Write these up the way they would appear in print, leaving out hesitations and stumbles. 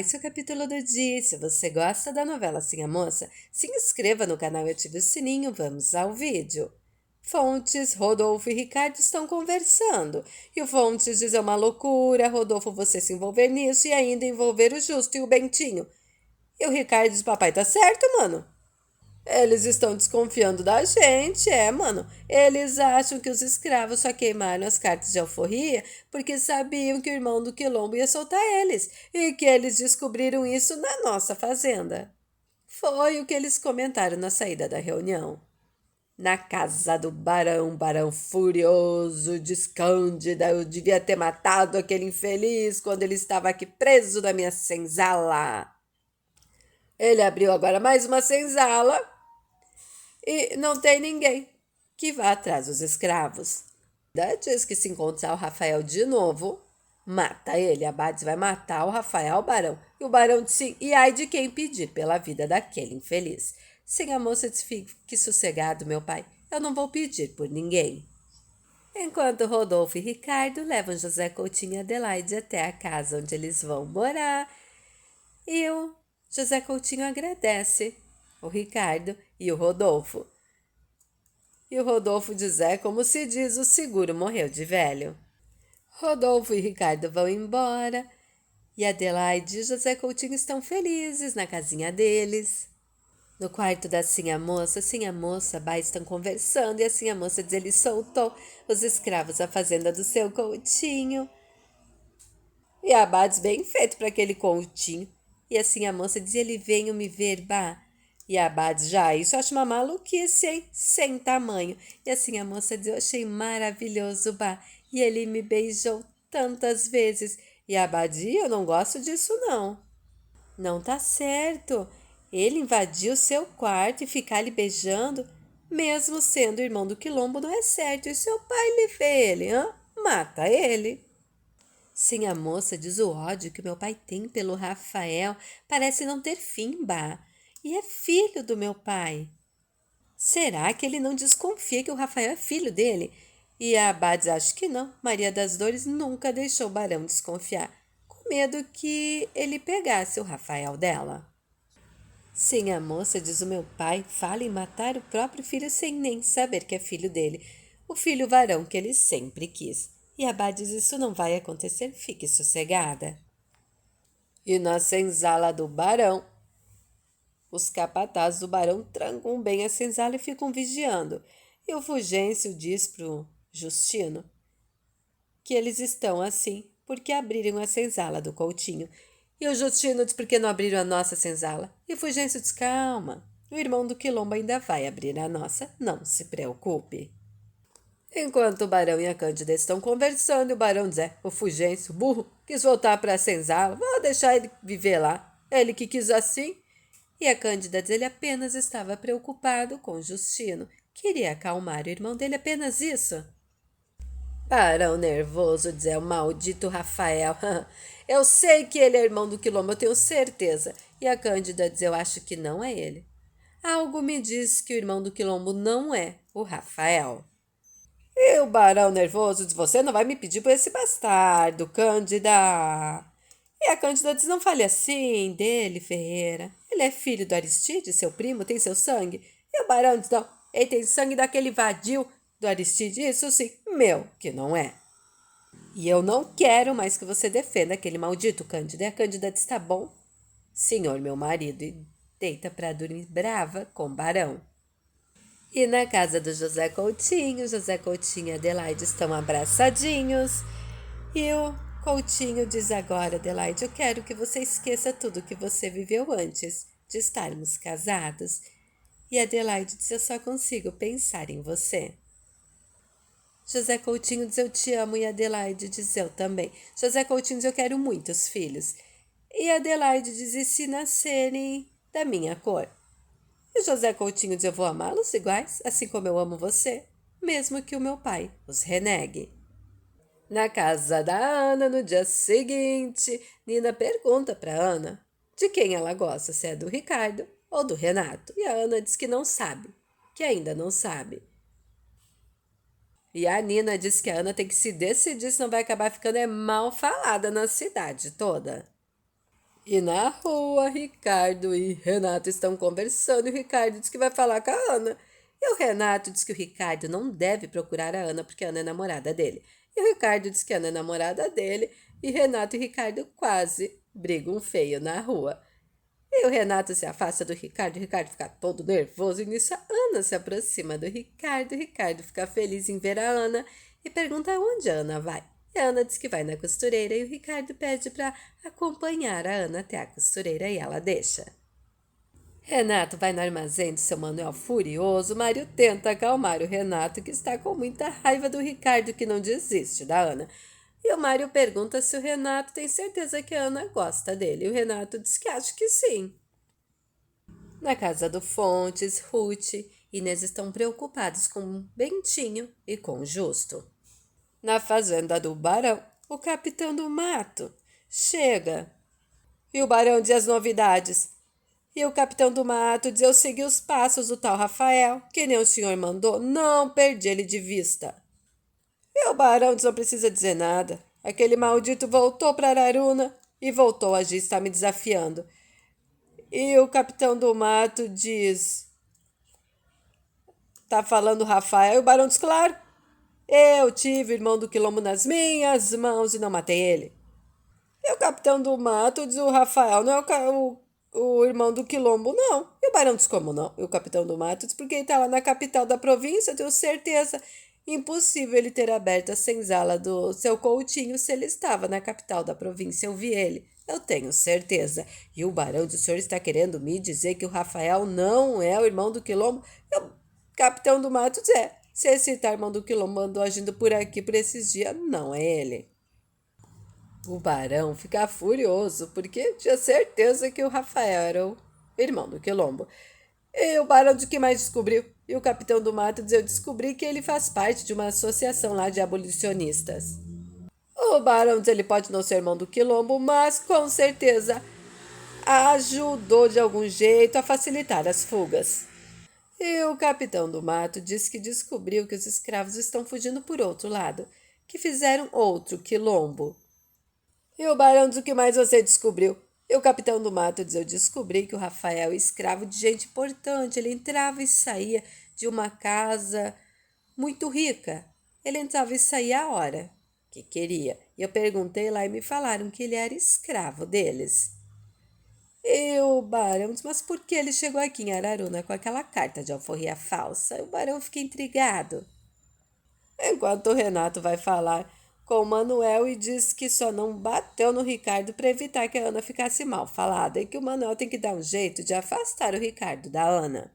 esse é o capítulo do dia. Se você gosta da novela Sim a Moça, se inscreva no canal e ative o sininho. Vamos ao vídeo. Fontes, Rodolfo e Ricardo estão conversando. E o Fontes diz: é uma loucura, Rodolfo, você se envolver nisso e ainda envolver o Justo e o Bentinho. E o Ricardo diz: papai tá certo, mano. Eles estão desconfiando da gente, mano. Eles acham que os escravos só queimaram as cartas de alforria porque sabiam que o irmão do Quilombo ia soltar eles e que eles descobriram isso na nossa fazenda. Foi o que eles comentaram na saída da reunião. Na casa do barão furioso, diz Cândida: eu devia ter matado aquele infeliz quando ele estava aqui preso na minha senzala. Ele abriu agora mais uma senzala e não tem ninguém que vá atrás dos escravos. Diz que se encontrar o Rafael de novo, mata ele. Abades vai matar o Rafael, barão. E o barão disse sim, e ai de quem pedir pela vida daquele infeliz. Sim, a moça disse: fique sossegado, meu pai, eu não vou pedir por ninguém. Enquanto Rodolfo e Ricardo levam José Coutinho e Adelaide até a casa onde eles vão morar, e o José Coutinho agradece o Ricardo e o Rodolfo. E o Rodolfo diz: como se diz, o seguro morreu de velho. Rodolfo e Ricardo vão embora e Adelaide e José Coutinho estão felizes na casinha deles. No quarto da Sinha Moça, Bá estão conversando e a Sinha Moça diz: ele soltou os escravos à fazenda do seu Coutinho. E a Bá diz: bem feito para aquele Coutinho. E assim a moça diz: ele veio me ver, Bá. E a Bá diz: já, isso eu acho uma maluquice, hein? Sem tamanho. E assim a moça diz: eu achei maravilhoso, Bá. E ele me beijou tantas vezes. E a Bá diz: eu não gosto disso, não. Não tá certo. Ele invadiu seu quarto e ficar lhe beijando, mesmo sendo irmão do Quilombo, não é certo. E seu pai lhe vê ele, hã? Mata ele. Sim, a moça diz: o ódio que meu pai tem pelo Rafael parece não ter fim, Bá. E é filho do meu pai. Será que ele não desconfia que o Rafael é filho dele? E a Bá diz: acho que não. Maria das Dores nunca deixou o barão desconfiar, com medo que ele pegasse o Rafael dela. Sim, a moça diz: o meu pai fala em matar o próprio filho sem nem saber que é filho dele, o filho varão que ele sempre quis. E a Bá diz: isso não vai acontecer, fique sossegada. E na senzala do barão, os capatazes do barão trancam bem a senzala e ficam vigiando. E o Fulgêncio diz pro Justino que eles estão assim porque abriram a senzala do Coutinho. E o Justino diz: por que não abriram a nossa senzala? E o Fulgêncio diz: calma, o irmão do Quilombo ainda vai abrir a nossa, não se preocupe. Enquanto o barão e a Cândida estão conversando, o barão diz: o Fulgêncio, burro, quis voltar para a senzala, vou deixar ele viver lá. Ele que quis assim. E a Cândida diz: ele apenas estava preocupado com o Justino, queria acalmar o irmão dele, apenas isso. Barão nervoso diz: o maldito Rafael. Eu sei que ele é irmão do Quilombo, eu tenho certeza. E a Cândida diz: eu acho que não é ele. Algo me diz que o irmão do Quilombo não é o Rafael. E o barão nervoso diz: você não vai me pedir por esse bastardo, Cândida. E a Cândida diz: não fale assim dele, Ferreira. Ele é filho do Aristide, seu primo, tem seu sangue. E o barão diz: não, ele tem sangue daquele vadio do Aristide, isso sim, meu, que não é. E eu não quero mais que você defenda aquele maldito Cândida. E a Cândida diz: tá bom, senhor meu marido, e deita para dormir brava com o barão. E na casa do José Coutinho e Adelaide estão abraçadinhos. E o Coutinho diz: agora, Adelaide, eu quero que você esqueça tudo que você viveu antes de estarmos casados. E Adelaide diz: eu só consigo pensar em você. José Coutinho diz: eu te amo. E Adelaide diz: eu também. José Coutinho diz: eu quero muitos filhos. E Adelaide diz: e se nascerem da minha cor? E José Coutinho diz: eu vou amá-los iguais, assim como eu amo você, mesmo que o meu pai os renegue. Na casa da Ana, no dia seguinte, Nina pergunta para Ana de quem ela gosta, se é do Ricardo ou do Renato. E a Ana diz que não sabe, que ainda não sabe. E a Nina diz que a Ana tem que se decidir, senão vai acabar ficando mal falada na cidade toda. E na rua, Ricardo e Renato estão conversando e o Ricardo diz que vai falar com a Ana. E o Renato diz que o Ricardo não deve procurar a Ana porque a Ana é namorada dele. E o Ricardo diz que a Ana é namorada dele e Renato e Ricardo quase brigam feio na rua. E o Renato se afasta do Ricardo, o Ricardo fica todo nervoso e nisso a Ana se aproxima do Ricardo. O Ricardo fica feliz em ver a Ana e pergunta onde a Ana vai. E a Ana diz que vai na costureira e o Ricardo pede para acompanhar a Ana até a costureira e ela deixa. Renato vai no armazém do seu Manuel furioso. Mário tenta acalmar o Renato, que está com muita raiva do Ricardo, que não desiste da Ana. E o Mário pergunta se o Renato tem certeza que a Ana gosta dele. E o Renato diz que acha que sim. Na casa do Fontes, Ruth e Inês estão preocupados com Bentinho e com Justo. Na fazenda do Barão, o capitão do mato chega. E o Barão diz as novidades. E o capitão do mato diz: eu segui os passos do tal Rafael, que nem o senhor mandou, não perdi ele de vista. E o Barão diz: não precisa dizer nada. Aquele maldito voltou para Araruna e voltou a agir, está me desafiando. E o capitão do mato diz: tá falando Rafael? E o Barão diz: claro, eu tive o irmão do Quilombo nas minhas mãos e não matei ele. E o capitão do mato diz: o Rafael não é o irmão do Quilombo, não. E o Barão diz: como não? E o capitão do mato diz: porque ele está lá na capital da província, eu tenho certeza. Impossível ele ter aberto a senzala do seu Coutinho se ele estava na capital da província. Eu vi ele. Eu tenho certeza. E o Barão diz: o senhor está querendo me dizer que o Rafael não é o irmão do Quilombo? E o capitão do mato diz: é. Se esse tal irmão do Quilombo andou agindo por aqui por esses dias, não é ele. O Barão fica furioso porque tinha certeza que o Rafael era o irmão do Quilombo. E o Barão diz que mais descobriu. E o capitão do mato diz: eu descobri que ele faz parte de uma associação lá de abolicionistas. O Barão diz: ele pode não ser irmão do Quilombo, mas com certeza ajudou de algum jeito a facilitar as fugas. E o capitão do mato diz que descobriu que os escravos estão fugindo por outro lado, que fizeram outro quilombo. E o Barão diz: o que mais você descobriu? E o capitão do mato diz: eu descobri que o Rafael é escravo de gente importante. Ele entrava e saía de uma casa muito rica. Ele entrava e saía a hora que queria. E eu perguntei lá e me falaram que ele era escravo deles. E o Barão diz: mas por que ele chegou aqui em Araruna com aquela carta de alforria falsa? E o Barão fica intrigado. Enquanto o Renato vai falar com o Manuel e diz que só não bateu no Ricardo para evitar que a Ana ficasse mal falada e que o Manuel tem que dar um jeito de afastar o Ricardo da Ana.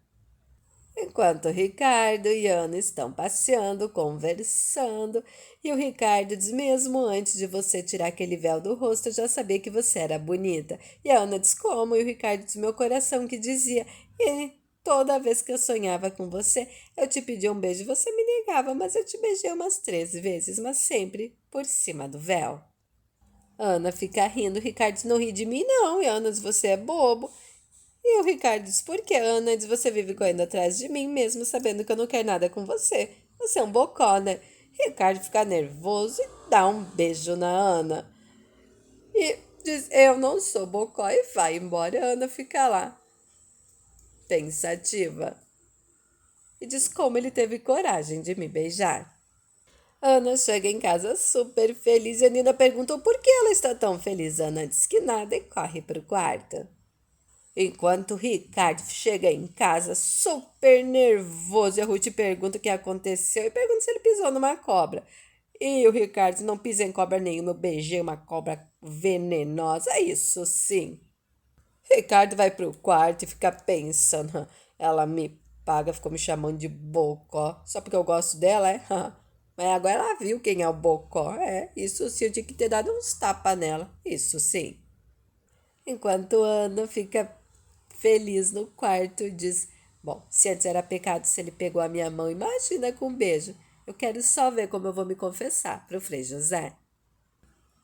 Enquanto o Ricardo e Ana estão passeando, conversando, e o Ricardo diz: mesmo antes de você tirar aquele véu do rosto, eu já sabia que você era bonita. E a Ana diz: como? E o Ricardo diz: meu coração que dizia. E toda vez que eu sonhava com você, eu te pedia um beijo, você me negava, mas eu te beijei umas 13 vezes, mas sempre por cima do véu. Ana fica rindo, o Ricardo diz: não ri de mim não, e Ana diz: você é bobo. E o Ricardo diz: por que, Ana? Diz: você vive correndo atrás de mim, mesmo sabendo que eu não quero nada com você. Você é um bocó, né? Ricardo fica nervoso e dá um beijo na Ana. E diz: eu não sou bocó, e vai embora. A Ana fica lá, pensativa. E diz como ele teve coragem de me beijar. Ana chega em casa super feliz e a Nina perguntou por que ela está tão feliz. Ana diz que nada e corre para o quarto. Enquanto Ricardo chega em casa super nervoso e a Ruth pergunta o que aconteceu e pergunta se ele pisou numa cobra. E o Ricardo: não pisa em cobra nenhuma, eu beijei uma cobra venenosa, isso sim. Ricardo vai pro quarto e fica pensando: ela me paga, ficou me chamando de bocó, só porque eu gosto dela, é? Mas agora ela viu quem é o bocó, é, isso sim, eu tinha que ter dado uns tapas nela, isso sim. Enquanto Ana fica feliz no quarto e diz: bom, se antes era pecado, se ele pegou a minha mão, imagina com um beijo. Eu quero só ver como eu vou me confessar para o Frei José.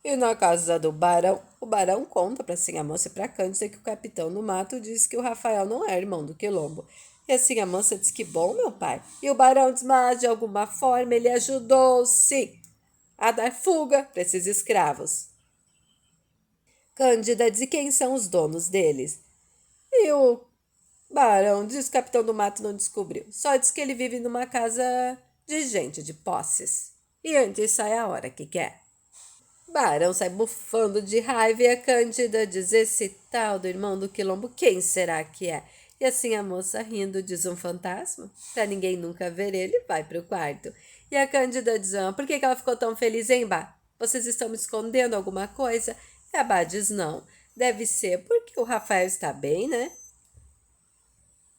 E na casa do Barão, o Barão conta para Sinha Mansa e para Cândida que o capitão no mato diz que o Rafael não é irmão do Quilombo. E a Sinha Mansa diz: que bom, meu pai. E o Barão diz: mas de alguma forma ele ajudou, sim, a dar fuga para esses escravos. Cândida diz quem são os donos deles. E o Barão diz que o capitão do mato não descobriu. Só diz que ele vive numa casa de gente de posses. E antes sai a hora que quer. Barão sai bufando de raiva e a Cândida diz: esse tal do irmão do Quilombo, quem será que é? E assim a moça rindo diz: um fantasma? Pra ninguém nunca ver ele, vai pro quarto. E a Cândida diz: por que ela ficou tão feliz, hein, Bá? Vocês estão me escondendo alguma coisa? E a Bá diz: não. Deve ser porque o Rafael está bem, né?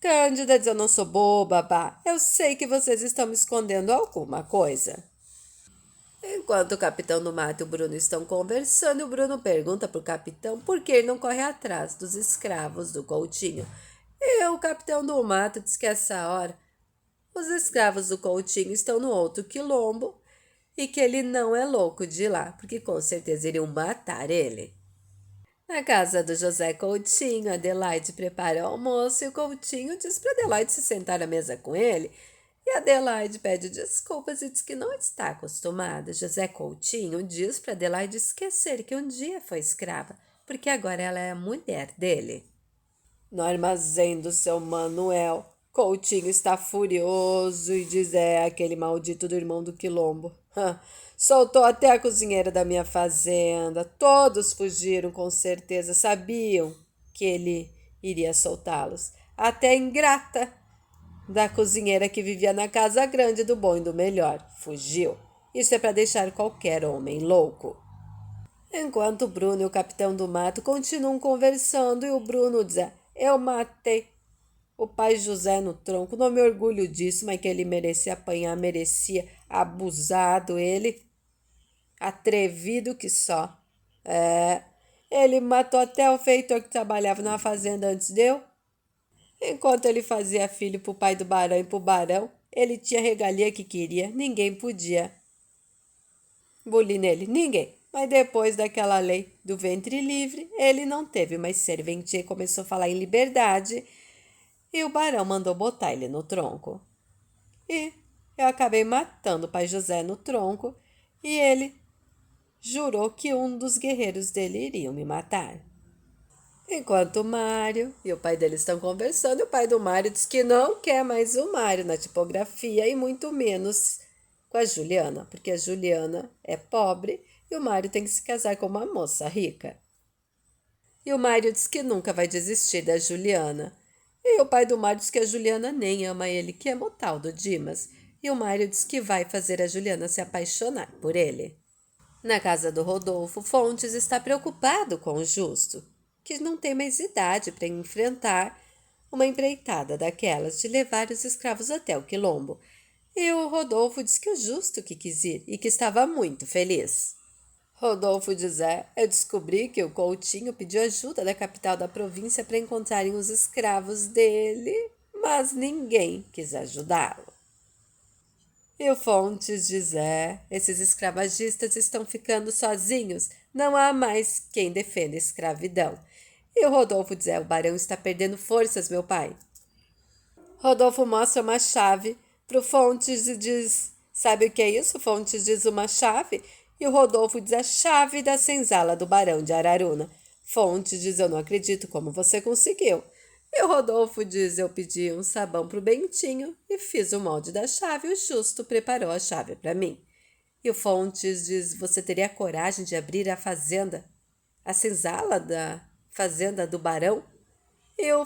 Cândida diz: eu não sou boba, Bá. Eu sei que vocês estão me escondendo alguma coisa. Enquanto o capitão do mato e o Bruno estão conversando, o Bruno pergunta para o capitão por que ele não corre atrás dos escravos do Coutinho. E o capitão do mato diz que essa hora os escravos do Coutinho estão no outro quilombo e que ele não é louco de ir lá, porque com certeza iriam matar ele. Na casa do José Coutinho, Adelaide prepara o almoço e o Coutinho diz para Adelaide se sentar à mesa com ele. E Adelaide pede desculpas e diz que não está acostumada. José Coutinho diz para Adelaide esquecer que um dia foi escrava, porque agora ela é a mulher dele. No armazém do seu Manuel, Coutinho está furioso e diz: aquele maldito do irmão do Quilombo. Soltou até a cozinheira da minha fazenda. Todos fugiram, com certeza. Sabiam que ele iria soltá-los. Até a ingrata da cozinheira que vivia na casa grande do bom e do melhor. Fugiu. Isso é para deixar qualquer homem louco. Enquanto o Bruno e o capitão do mato continuam conversando e o Bruno diz: eu matei o pai José no tronco, não me orgulho disso, mas que ele merecia apanhar, merecia, abusado ele, atrevido que só. Ele matou até o feitor que trabalhava na fazenda antes de eu. Enquanto ele fazia filho pro pai do barão e pro barão, ele tinha a regalia que queria, ninguém podia bulir nele, ninguém. Mas depois daquela lei do ventre livre, ele não teve mais serventia e começou a falar em liberdade. E o barão mandou botar ele no tronco. E eu acabei matando o pai José no tronco e ele jurou que um dos guerreiros dele iriam me matar. Enquanto o Mário e o pai dele estão conversando, o pai do Mário diz que não quer mais o Mário na tipografia e muito menos com a Juliana, porque a Juliana é pobre e o Mário tem que se casar com uma moça rica. E o Mário diz que nunca vai desistir da Juliana. E o pai do Mário diz que a Juliana nem ama ele, que é o tal do Dimas. E o Mário diz que vai fazer a Juliana se apaixonar por ele. Na casa do Rodolfo, Fontes está preocupado com o Justo, que não tem mais idade para enfrentar uma empreitada daquelas de levar os escravos até o quilombo. E o Rodolfo diz que o Justo que quis ir e que estava muito feliz. Rodolfo diz: eu descobri que o Coutinho pediu ajuda da capital da província para encontrarem os escravos dele, mas ninguém quis ajudá-lo. E o Fontes diz: esses escravagistas estão ficando sozinhos, não há mais quem defenda a escravidão. E o Rodolfo diz: o barão está perdendo forças, meu pai. Rodolfo mostra uma chave pro Fontes e diz: sabe o que é isso? Fontes diz: uma chave. E o Rodolfo diz: a chave da senzala do barão de Araruna. Fontes diz: eu não acredito, como você conseguiu? E o Rodolfo diz: eu pedi um sabão pro Bentinho e fiz o molde da chave e o Justo preparou a chave para mim. E o Fontes diz: você teria coragem de abrir a fazenda, a senzala da fazenda do barão? E o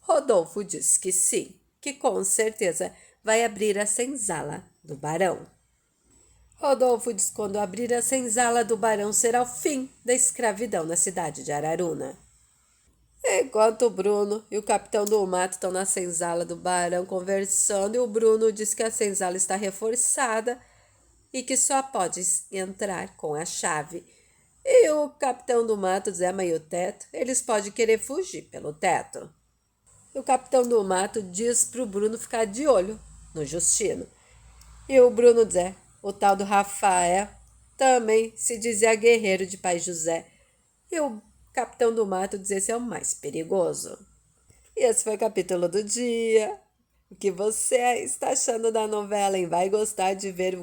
Rodolfo diz que sim, que com certeza vai abrir a senzala do barão. Rodolfo diz que quando abrir a senzala do barão será o fim da escravidão na cidade de Araruna. Enquanto o Bruno e o capitão do mato estão na senzala do barão conversando, e o Bruno diz que a senzala está reforçada e que só pode entrar com a chave. E o capitão do mato diz: mas e o teto? Eles podem querer fugir pelo teto. E o capitão do mato diz para o Bruno ficar de olho no Justino. E o Bruno diz: o tal do Rafael também se dizia guerreiro de pai José. E o capitão do mato diz: esse é o mais perigoso. E esse foi o capítulo do dia. O que você está achando da novela, hein? Vai gostar de ver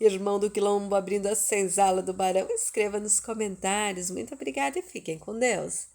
irmão do Quilombo abrindo a senzala do Barão? Escreva nos comentários. Muito obrigada e fiquem com Deus.